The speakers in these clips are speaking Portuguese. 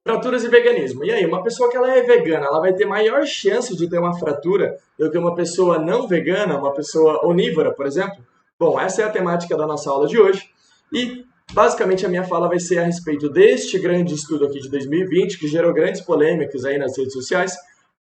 Fraturas e veganismo. E aí, uma pessoa que ela é vegana, ela vai ter maior chance de ter uma fratura do que uma pessoa não vegana, uma pessoa onívora, por exemplo? Bom, essa é a temática da nossa aula de hoje. E, basicamente, a minha fala vai ser a respeito deste grande estudo aqui de 2020, que gerou grandes polêmicas aí nas redes sociais.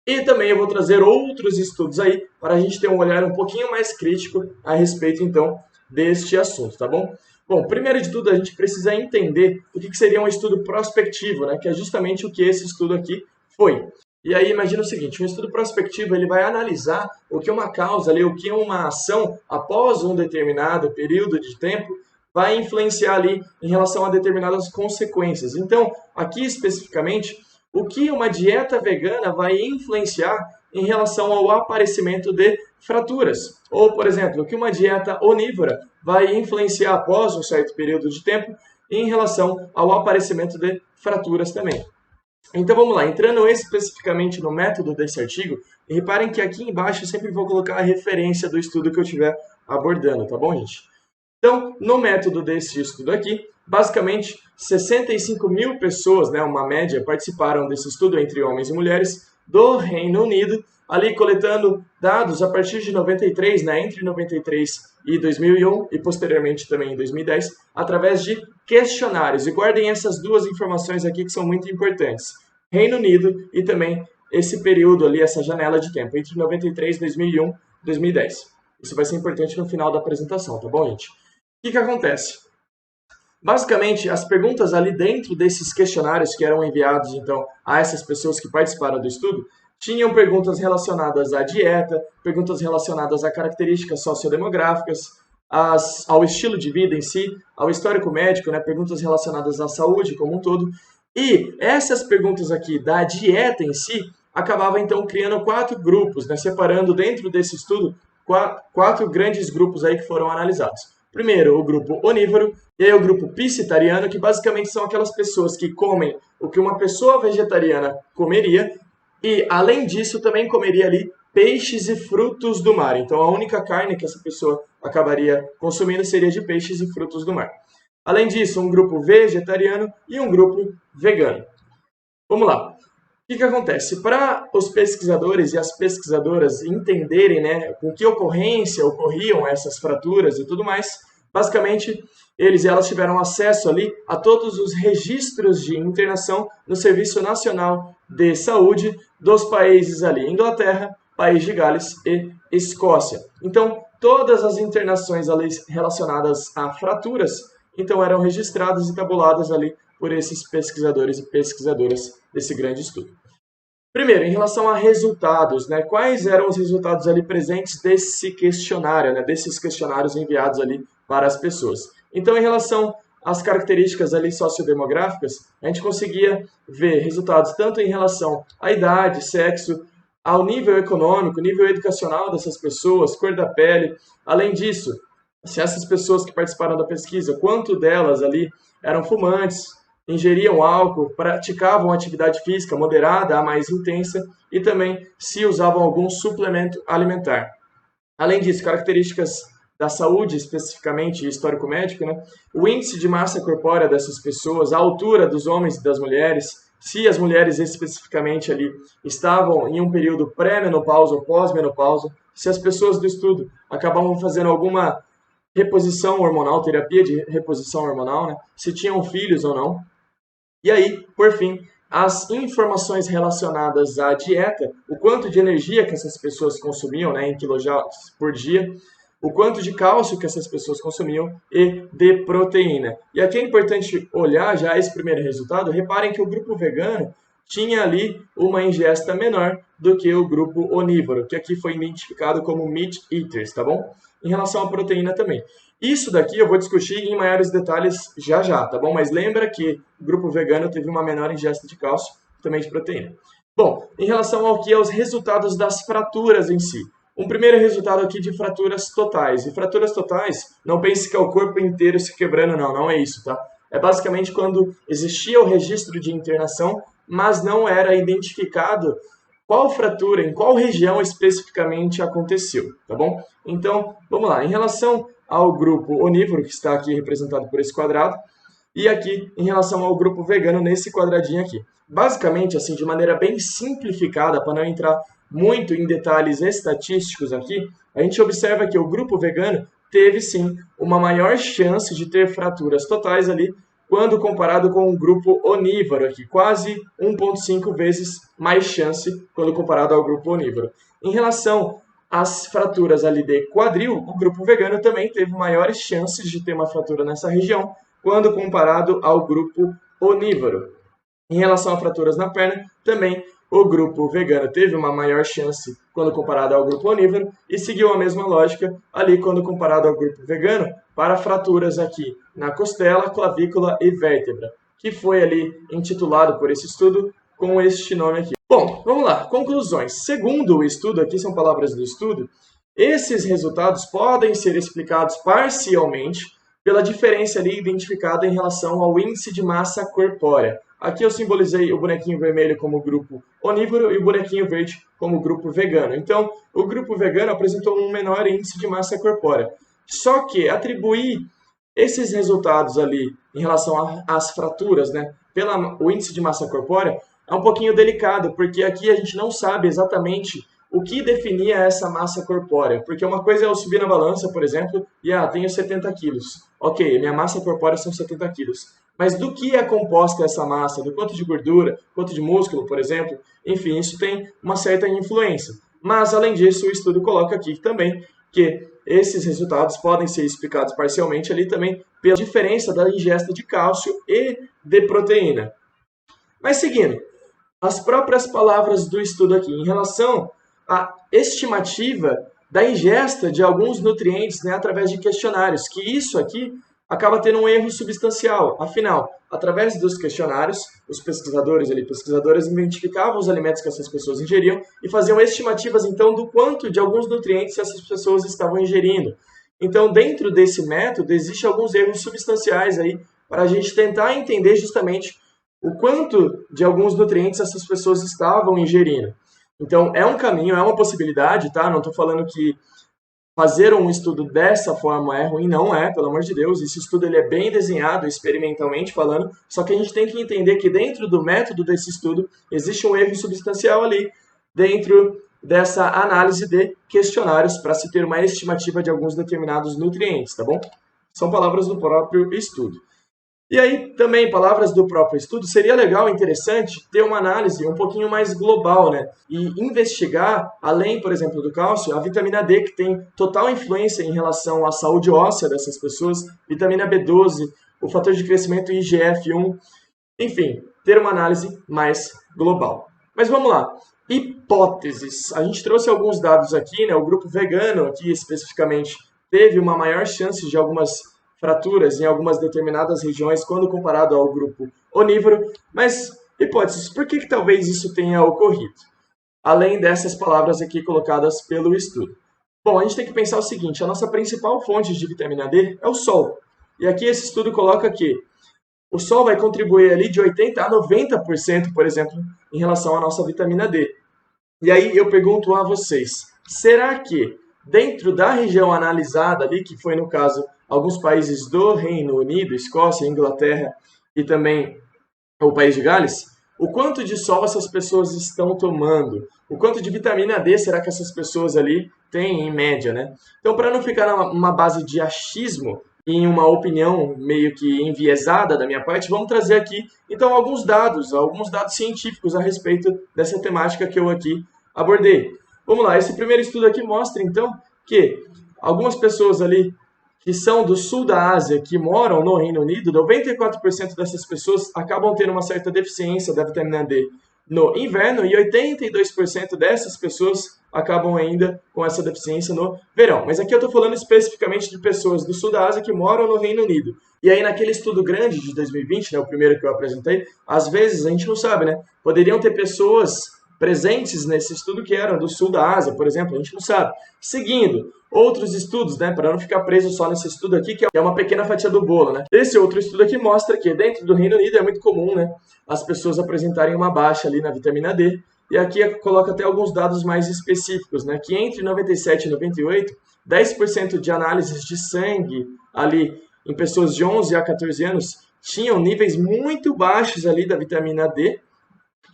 E também eu vou trazer outros estudos aí, para a gente ter um olhar um pouquinho mais crítico a respeito, então, deste assunto, tá bom? Bom, primeiro de tudo, a gente precisa entender o que seria um estudo prospectivo, né? Que é justamente o que esse estudo aqui foi. E aí, imagina o seguinte, um estudo prospectivo ele vai analisar o que uma causa, ali, o que uma ação, após um determinado período de tempo, vai influenciar ali em relação a determinadas consequências. Então, aqui especificamente, o que uma dieta vegana vai influenciar em relação ao aparecimento de fraturas. Ou, por exemplo, o que uma dieta onívora vai influenciar após um certo período de tempo em relação ao aparecimento de fraturas também. Então vamos lá, entrando especificamente no método desse artigo, e reparem que aqui embaixo eu sempre vou colocar a referência do estudo que eu estiver abordando, tá bom, gente? Então, no método desse estudo aqui, basicamente 65 mil pessoas, né, uma média, participaram desse estudo entre homens e mulheres do Reino Unido, ali coletando dados a partir de 93, né, entre 93 e 2001 e posteriormente também em 2010, através de questionários. E guardem essas duas informações aqui que são muito importantes. Reino Unido e também esse período ali, essa janela de tempo, entre 93, 2001 e 2010. Isso vai ser importante no final da apresentação, tá bom, gente? O que acontece? Basicamente, as perguntas ali dentro desses questionários que eram enviados, então, a essas pessoas que participaram do estudo, tinham perguntas relacionadas à dieta, perguntas relacionadas a características sociodemográficas, ao estilo de vida em si, ao histórico médico, né, perguntas relacionadas à saúde como um todo. E essas perguntas aqui da dieta em si, acabavam então criando 4 grupos, né, separando dentro desse estudo 4 grandes grupos aí que foram analisados. Primeiro, o grupo onívoro, e aí o grupo piscitariano, que basicamente são aquelas pessoas que comem o que uma pessoa vegetariana comeria, e além disso também comeria ali peixes e frutos do mar. Então a única carne que essa pessoa acabaria consumindo seria de peixes e frutos do mar. Além disso, um grupo vegetariano e um grupo vegano. Vamos lá. O que acontece? Para os pesquisadores e as pesquisadoras entenderem, né, com que ocorrência ocorriam essas fraturas e tudo mais, basicamente eles e elas tiveram acesso ali a todos os registros de internação no Serviço Nacional de Saúde dos países ali, Inglaterra, País de Gales e Escócia. Então, todas as internações ali relacionadas a fraturas, então eram registradas e tabuladas ali por esses pesquisadores e pesquisadoras desse grande estudo. Primeiro, em relação a resultados, né? Quais eram os resultados ali presentes desse questionário, né? Desses questionários enviados ali para as pessoas. Então, em relação às características ali sociodemográficas, a gente conseguia ver resultados tanto em relação à idade, sexo, ao nível econômico, nível educacional dessas pessoas, cor da pele. Além disso, se essas pessoas que participaram da pesquisa, quanto delas ali eram fumantes, ingeriam álcool, praticavam atividade física moderada a mais intensa e também se usavam algum suplemento alimentar. Além disso, características da saúde, especificamente histórico-médico, né? O índice de massa corpórea dessas pessoas, a altura dos homens e das mulheres, se as mulheres especificamente ali estavam em um período pré-menopausa ou pós-menopausa, se as pessoas do estudo acabavam fazendo alguma reposição hormonal, terapia de reposição hormonal, né? Se tinham filhos ou não. E aí, por fim, as informações relacionadas à dieta, o quanto de energia que essas pessoas consumiam, né, em quilojoules por dia, o quanto de cálcio que essas pessoas consumiam e de proteína. E aqui é importante olhar já esse primeiro resultado. Reparem que o grupo vegano tinha ali uma ingesta menor do que o grupo onívoro, que aqui foi identificado como meat eaters, tá bom? Em relação à proteína também. Isso daqui eu vou discutir em maiores detalhes já já, tá bom? Mas lembra que o grupo vegano teve uma menor ingesta de cálcio e também de proteína. Bom, em relação ao que é os resultados das fraturas em si. Um primeiro resultado aqui de fraturas totais. E fraturas totais, não pense que é o corpo inteiro se quebrando, não. Não é isso, tá? É basicamente quando existia o registro de internação, mas não era identificado qual fratura, em qual região especificamente aconteceu, tá bom? Então, vamos lá. Em relação ao grupo onívoro, que está aqui representado por esse quadrado, e aqui em relação ao grupo vegano, nesse quadradinho aqui. basicamente, assim, de maneira bem simplificada, para não entrar muito em detalhes estatísticos aqui, a gente observa que o grupo vegano teve sim uma maior chance de ter fraturas totais ali quando comparado com o grupo onívoro aqui, quase 1,5 vezes mais chance quando comparado ao grupo onívoro. Em relação às fraturas ali de quadril, o grupo vegano também teve maiores chances de ter uma fratura nessa região quando comparado ao grupo onívoro. Em relação a fraturas na perna, também o grupo vegano teve uma maior chance quando comparado ao grupo onívoro e seguiu a mesma lógica ali quando comparado ao grupo vegano para fraturas aqui na costela, clavícula e vértebra, que foi ali intitulado por esse estudo com este nome aqui. Bom, vamos lá, conclusões. Segundo o estudo, aqui são palavras do estudo, esses resultados podem ser explicados parcialmente pela diferença ali identificada em relação ao índice de massa corpórea. Aqui eu simbolizei o bonequinho vermelho como grupo onívoro e o bonequinho verde como grupo vegano. Então, o grupo vegano apresentou um menor índice de massa corpórea. Só que atribuir esses resultados ali em relação às fraturas, né, pelo índice de massa corpórea, é um pouquinho delicado, porque aqui a gente não sabe exatamente o que definia essa massa corpórea. Porque uma coisa é eu subir na balança, por exemplo, e tenho 70 quilos. Ok, minha massa corpórea são 70 quilos. Mas do que é composta essa massa? Do quanto de gordura, quanto de músculo, por exemplo? Enfim, isso tem uma certa influência. Mas, além disso, o estudo coloca aqui também que esses resultados podem ser explicados parcialmente ali também pela diferença da ingesta de cálcio e de proteína. Mas seguindo, as próprias palavras do estudo aqui, em relação à estimativa da ingesta de alguns nutrientes, né, através de questionários, que isso aqui acaba tendo um erro substancial. Afinal, através dos questionários, os pesquisadores identificavam os alimentos que essas pessoas ingeriam e faziam estimativas, então, do quanto de alguns nutrientes essas pessoas estavam ingerindo. Então, dentro desse método, existem alguns erros substanciais aí para a gente tentar entender justamente o quanto de alguns nutrientes essas pessoas estavam ingerindo. Então, é um caminho, é uma possibilidade, tá? Não estou falando que fazer um estudo dessa forma é ruim, não é, pelo amor de Deus. Esse estudo ele é bem desenhado, experimentalmente falando, só que a gente tem que entender que dentro do método desse estudo existe um erro substancial ali, dentro dessa análise de questionários para se ter uma estimativa de alguns determinados nutrientes, tá bom? São palavras do próprio estudo. E aí, também, palavras do próprio estudo, seria legal, interessante, ter uma análise um pouquinho mais global, né? E investigar, além, por exemplo, do cálcio, a vitamina D, que tem total influência em relação à saúde óssea dessas pessoas, vitamina B12, o fator de crescimento IGF-1, enfim, ter uma análise mais global. Mas vamos lá. Hipóteses. A gente trouxe alguns dados aqui, né? O grupo vegano, aqui especificamente, teve uma maior chance de algumas fraturas em algumas determinadas regiões quando comparado ao grupo onívoro, mas hipóteses, por que talvez isso tenha ocorrido? Além dessas palavras aqui colocadas pelo estudo. Bom, a gente tem que pensar o seguinte, a nossa principal fonte de vitamina D é o sol. E aqui esse estudo coloca que o sol vai contribuir ali de 80% a 90%, por exemplo, em relação à nossa vitamina D. E aí eu pergunto a vocês, será que dentro da região analisada ali, que foi no caso alguns países do Reino Unido, Escócia, Inglaterra e também o país de Gales, o quanto de sol essas pessoas estão tomando? O quanto de vitamina D será que essas pessoas ali têm em média, né? Então, para não ficar numa base de achismo e em uma opinião meio que enviesada da minha parte, vamos trazer aqui, então, alguns dados científicos a respeito dessa temática que eu aqui abordei. Vamos lá, esse primeiro estudo aqui mostra, então, que algumas pessoas ali que são do sul da Ásia, que moram no Reino Unido, 94% dessas pessoas acabam tendo uma certa deficiência da vitamina D no inverno e 82% dessas pessoas acabam ainda com essa deficiência no verão. Mas aqui eu estou falando especificamente de pessoas do sul da Ásia que moram no Reino Unido. E aí naquele estudo grande de 2020, né, o primeiro que eu apresentei, às vezes a gente não sabe, né? Poderiam ter pessoas presentes nesse estudo que eram do sul da Ásia, por exemplo, a gente não sabe. Seguindo, outros estudos, né, para não ficar preso só nesse estudo aqui, que é uma pequena fatia do bolo, né? Esse outro estudo aqui mostra que dentro do Reino Unido é muito comum, né, as pessoas apresentarem uma baixa ali na vitamina D, e aqui coloca até alguns dados mais específicos, né, que entre 97 e 98, 10% de análises de sangue ali em pessoas de 11 a 14 anos tinham níveis muito baixos ali da vitamina D,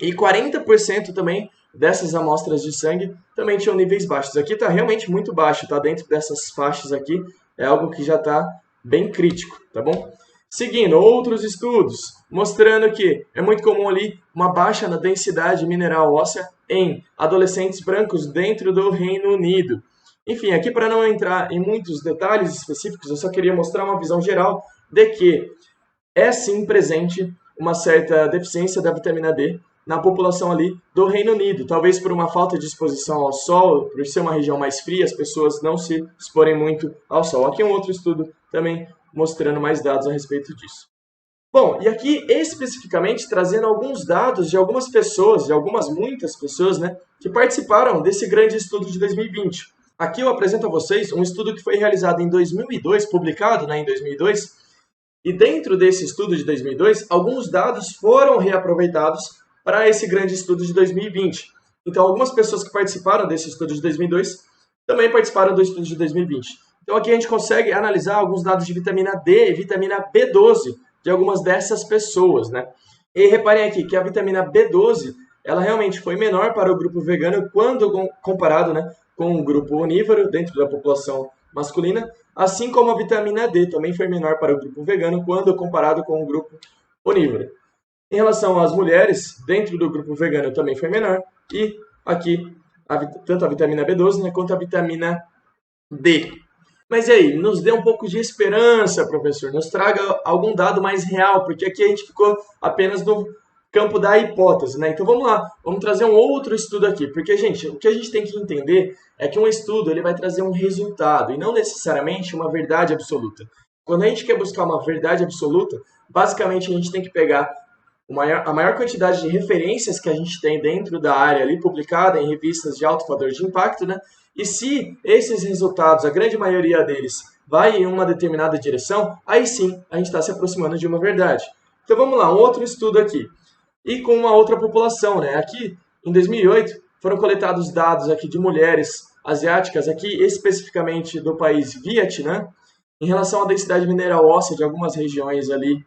E 40% também dessas amostras de sangue também tinham níveis baixos. Aqui está realmente muito baixo, tá? Dentro dessas faixas aqui é algo que já está bem crítico, tá bom? Seguindo, outros estudos mostrando que é muito comum ali uma baixa na densidade mineral óssea em adolescentes brancos dentro do Reino Unido. Enfim, aqui para não entrar em muitos detalhes específicos, eu só queria mostrar uma visão geral de que é sim presente uma certa deficiência da vitamina D na população ali do Reino Unido. Talvez por uma falta de exposição ao sol, por ser uma região mais fria, as pessoas não se exporem muito ao sol. Aqui um outro estudo também mostrando mais dados a respeito disso. Bom, e aqui especificamente trazendo alguns dados de algumas pessoas, muitas pessoas, né, que participaram desse grande estudo de 2020. Aqui eu apresento a vocês um estudo que foi realizado em 2002, publicado, né, em 2002, e dentro desse estudo de 2002, alguns dados foram reaproveitados para esse grande estudo de 2020. Então, algumas pessoas que participaram desse estudo de 2002 também participaram do estudo de 2020. Então, aqui a gente consegue analisar alguns dados de vitamina D e vitamina B12 de algumas dessas pessoas, né? E reparem aqui que a vitamina B12, ela realmente foi menor para o grupo vegano quando comparado, né, com o grupo onívoro dentro da população masculina, assim como a vitamina D também foi menor para o grupo vegano quando comparado com o grupo onívoro. Em relação às mulheres, dentro do grupo vegano também foi menor, e aqui tanto a vitamina B12, né, quanto a vitamina D. Mas e aí, nos dê um pouco de esperança, professor, nos traga algum dado mais real, porque aqui a gente ficou apenas no campo da hipótese, né? Então vamos lá, vamos trazer um outro estudo aqui, porque, gente, o que a gente tem que entender é que um estudo ele vai trazer um resultado e não necessariamente uma verdade absoluta. Quando a gente quer buscar uma verdade absoluta, basicamente a gente tem que pegar a maior quantidade de referências que a gente tem dentro da área ali, publicada em revistas de alto fator de impacto, né? E se esses resultados, a grande maioria deles, vai em uma determinada direção, aí sim a gente está se aproximando de uma verdade. Então vamos lá, um outro estudo aqui. E com uma outra população, né? Aqui, em 2008, foram coletados dados aqui de mulheres asiáticas, aqui especificamente do país Vietnã, em relação à densidade mineral óssea de algumas regiões ali.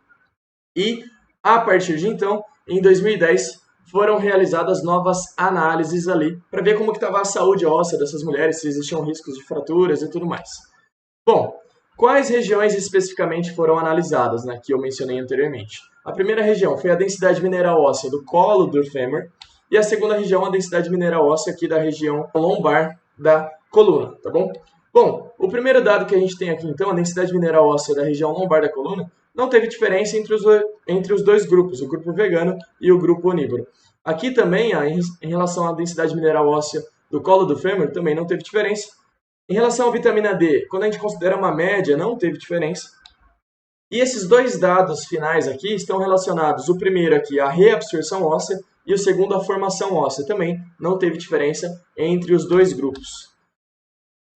E, a partir de então, em 2010, foram realizadas novas análises ali, para ver como que estava a saúde óssea dessas mulheres, se existiam riscos de fraturas e tudo mais. Bom, quais regiões especificamente foram analisadas, né, que eu mencionei anteriormente? A primeira região foi a densidade mineral óssea do colo do fêmur, e a segunda região, a densidade mineral óssea aqui da região lombar da coluna, tá bom? Bom, o primeiro dado que a gente tem aqui, então, a densidade mineral óssea da região lombar da coluna, não teve diferença entre os dois grupos, o grupo vegano e o grupo onívoro. Aqui também, em relação à densidade mineral óssea do colo do fêmur, também não teve diferença. Em relação à vitamina D, quando a gente considera uma média, não teve diferença. E esses dois dados finais aqui estão relacionados, o primeiro aqui, a reabsorção óssea, e o segundo, a formação óssea. Também não teve diferença entre os dois grupos.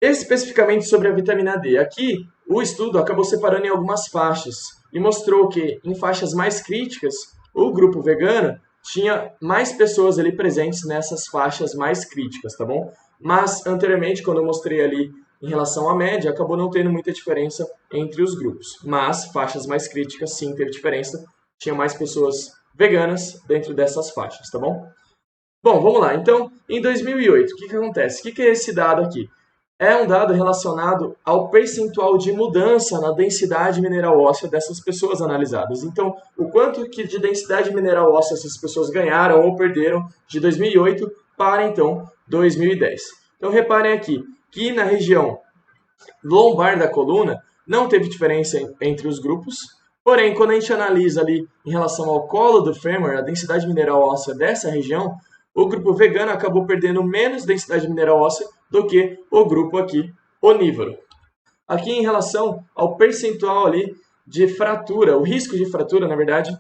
Especificamente sobre a vitamina D, aqui o estudo acabou separando em algumas faixas e mostrou que em faixas mais críticas, o grupo vegano tinha mais pessoas ali presentes nessas faixas mais críticas, tá bom? Mas anteriormente, quando eu mostrei ali em relação à média, acabou não tendo muita diferença entre os grupos. Mas faixas mais críticas sim teve diferença, tinha mais pessoas veganas dentro dessas faixas, tá bom? Bom, vamos lá. Então, em 2008, o que acontece? O que é esse dado aqui? É um dado relacionado ao percentual de mudança na densidade mineral óssea dessas pessoas analisadas. Então, o quanto que de densidade mineral óssea essas pessoas ganharam ou perderam de 2008 para, então, 2010. Então, reparem aqui que na região lombar da coluna não teve diferença entre os grupos, porém, quando a gente analisa ali em relação ao colo do fêmur, a densidade mineral óssea dessa região, o grupo vegano acabou perdendo menos densidade mineral óssea do que o grupo aqui onívoro. Aqui em relação ao percentual ali de fratura, o risco de fratura, na verdade,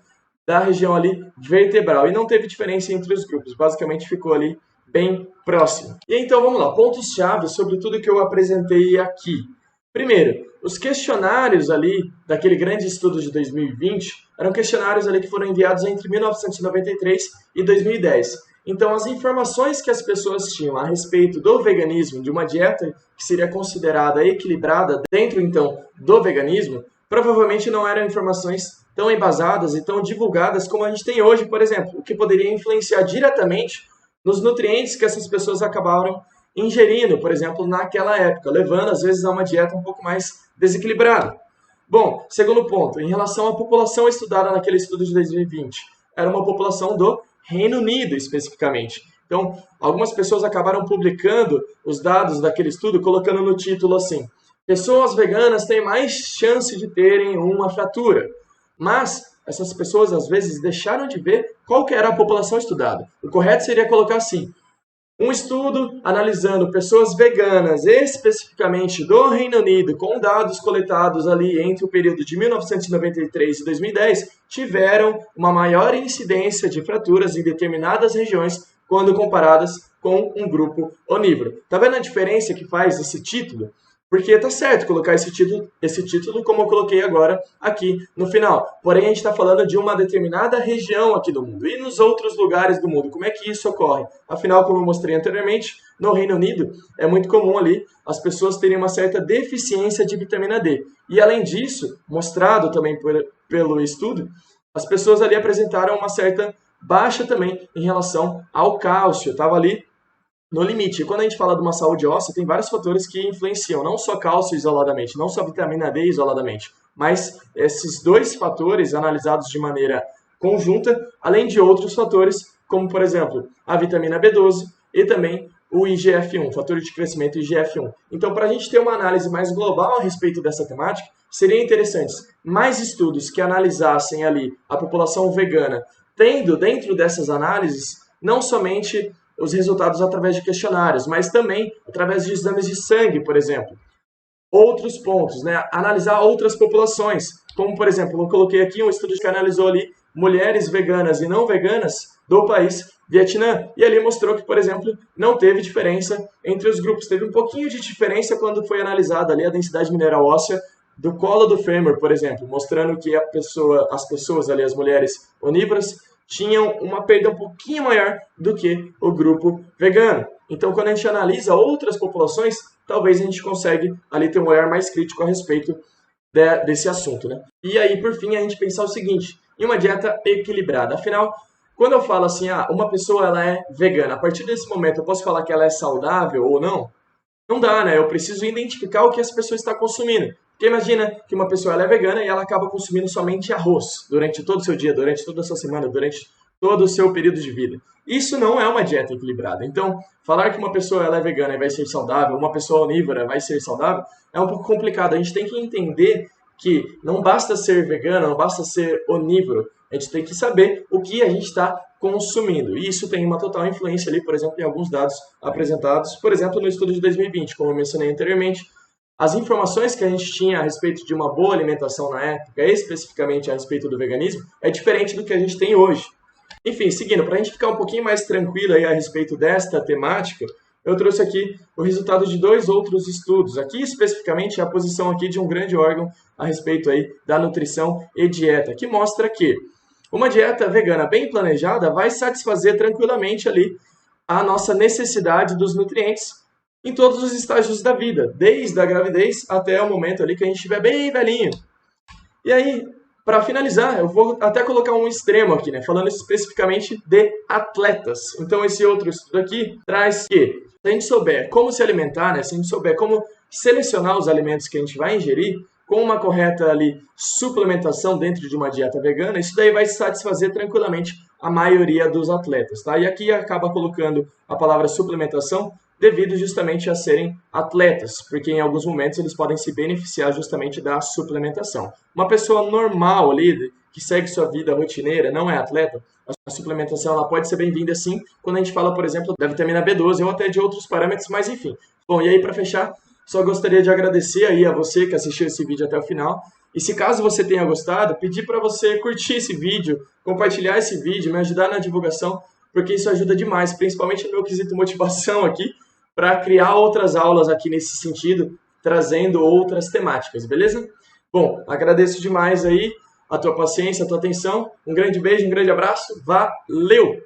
da região ali vertebral. E não teve diferença entre os grupos, basicamente ficou ali bem próximo. E então vamos lá, pontos-chave sobre tudo que eu apresentei aqui. Primeiro, os questionários ali daquele grande estudo de 2020 eram questionários ali que foram enviados entre 1993 e 2010. Então, as informações que as pessoas tinham a respeito do veganismo, de uma dieta que seria considerada equilibrada dentro, então, do veganismo, provavelmente não eram informações tão embasadas e tão divulgadas como a gente tem hoje, por exemplo, o que poderia influenciar diretamente nos nutrientes que essas pessoas acabaram ingerindo, por exemplo, naquela época, levando às vezes a uma dieta um pouco mais desequilibrada. Bom, segundo ponto, em relação à população estudada naquele estudo de 2020, era uma população do Reino Unido especificamente. Então, algumas pessoas acabaram publicando os dados daquele estudo, colocando no título assim: pessoas veganas têm mais chance de terem uma fratura. Mas essas pessoas às vezes deixaram de ver qual que era a população estudada. O correto seria colocar assim: um estudo analisando pessoas veganas, especificamente do Reino Unido, com dados coletados ali entre o período de 1993 e 2010, tiveram uma maior incidência de fraturas em determinadas regiões quando comparadas com um grupo onívoro. Tá vendo a diferença que faz esse título? Porque tá certo colocar esse título como eu coloquei agora aqui no final. Porém, a gente está falando de uma determinada região aqui do mundo. E nos outros lugares do mundo, como é que isso ocorre? Afinal, como eu mostrei anteriormente, no Reino Unido é muito comum ali as pessoas terem uma certa deficiência de vitamina D. E além disso, mostrado também pelo estudo, as pessoas ali apresentaram uma certa baixa também em relação ao cálcio. Estava ali no limite. E quando a gente fala de uma saúde óssea, tem vários fatores que influenciam, não só cálcio isoladamente, não só vitamina D isoladamente, mas esses dois fatores analisados de maneira conjunta, além de outros fatores, como por exemplo, a vitamina B12 e também o IGF-1, fator de crescimento IGF-1. Então, para a gente ter uma análise mais global a respeito dessa temática, seria interessante mais estudos que analisassem ali a população vegana, tendo dentro dessas análises não somente os resultados através de questionários, mas também através de exames de sangue, por exemplo. Outros pontos, né? Analisar outras populações, como por exemplo, eu coloquei aqui um estudo que analisou ali mulheres veganas e não veganas do país Vietnã, e ali mostrou que, por exemplo, não teve diferença entre os grupos, teve um pouquinho de diferença quando foi analisada ali a densidade mineral óssea do colo do fêmur, por exemplo, mostrando que as pessoas ali, as mulheres onívoras, tinham uma perda um pouquinho maior do que o grupo vegano. Então, quando a gente analisa outras populações, talvez a gente consiga ali ter um olhar mais crítico a respeito desse assunto, né? E aí, por fim, a gente pensar o seguinte: em uma dieta equilibrada. Afinal, quando eu falo assim, uma pessoa ela é vegana, a partir desse momento eu posso falar que ela é saudável ou não? Não dá, né? Eu preciso identificar o que essa pessoa está consumindo. Porque imagina que uma pessoa ela é vegana e ela acaba consumindo somente arroz durante todo o seu dia, durante toda a sua semana, durante todo o seu período de vida. Isso não é uma dieta equilibrada. Então, falar que uma pessoa ela é vegana e vai ser saudável, uma pessoa onívora vai ser saudável, é um pouco complicado. A gente tem que entender que não basta ser vegano, não basta ser onívoro. A gente tem que saber o que a gente está consumindo. E isso tem uma total influência ali, por exemplo, em alguns dados apresentados, por exemplo, no estudo de 2020, como eu mencionei anteriormente. As informações que a gente tinha a respeito de uma boa alimentação na época, especificamente a respeito do veganismo, é diferente do que a gente tem hoje. Enfim, seguindo, para a gente ficar um pouquinho mais tranquilo aí a respeito desta temática, eu trouxe aqui o resultado de 2 outros estudos. Aqui, especificamente, a posição aqui de um grande órgão a respeito aí da nutrição e dieta, que mostra que uma dieta vegana bem planejada vai satisfazer tranquilamente ali a nossa necessidade dos nutrientes em todos os estágios da vida, desde a gravidez até o momento ali que a gente estiver bem velhinho. E aí, para finalizar, eu vou até colocar um extremo aqui, né? Falando especificamente de atletas. Então, esse outro estudo aqui traz que, se a gente souber como se alimentar, né? Se a gente souber como selecionar os alimentos que a gente vai ingerir, com uma correta ali suplementação dentro de uma dieta vegana, isso daí vai satisfazer tranquilamente a maioria dos atletas, tá? E aqui acaba colocando a palavra suplementação devido justamente a serem atletas, porque em alguns momentos eles podem se beneficiar justamente da suplementação. Uma pessoa normal ali, que segue sua vida rotineira, não é atleta, a suplementação ela pode ser bem-vinda sim, quando a gente fala, por exemplo, da vitamina B12 ou até de outros parâmetros, mas enfim. Bom, e aí para fechar, só gostaria de agradecer aí a você que assistiu esse vídeo até o final. E se caso você tenha gostado, pedir para você curtir esse vídeo, compartilhar esse vídeo, me ajudar na divulgação, porque isso ajuda demais, principalmente no meu quesito motivação aqui, para criar outras aulas aqui nesse sentido, trazendo outras temáticas, beleza? Bom, agradeço demais aí a tua paciência, a tua atenção. Um grande beijo, um grande abraço. Valeu!